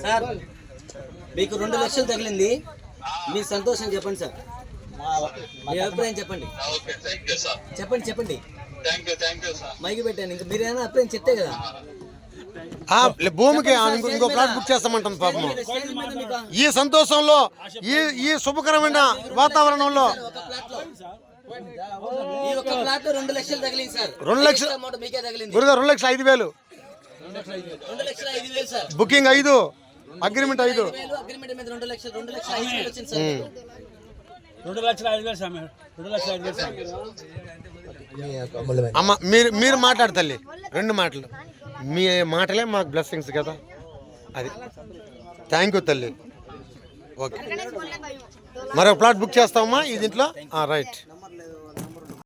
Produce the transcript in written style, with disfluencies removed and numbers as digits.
Sir మీకు 2 లక్షలు తగిలింది, మీ సంతోషం చెప్పండి సార్, మీ అభిప్రాయం చెప్పండి. చెప్పండి చెప్పండి, మైకి పెట్టాను. ఇంకా మీరేమైనా అభిప్రాయం చెప్తే కదా. భూమికి ఇంకో ప్లాట్ బుక్ చేస్తామంటుంది పాపం. ఈ సంతోషంలో, ఈ శుభకరమైన వాతావరణంలో 2 లక్షలు తగిలింది సార్. 2 లక్షలు గురుగా 2,05,000 బుకింగ్ 5, అగ్రిమెంట్ 5. అగ్రిమెంట్ మీద 2,05,000 వచ్చింది సార్. 2,05,000 అమ్మ మీరు మాట్లాడు తల్లి, 2 మాటలు. మీ మాటలే మాకు బ్లెస్సింగ్స్ కదా. అది థ్యాంక్ యూ తల్లి. ఓకే, మరొక ప్లాట్ బుక్ చేస్తామమ్మా ఈ దీంట్లో. రైట్.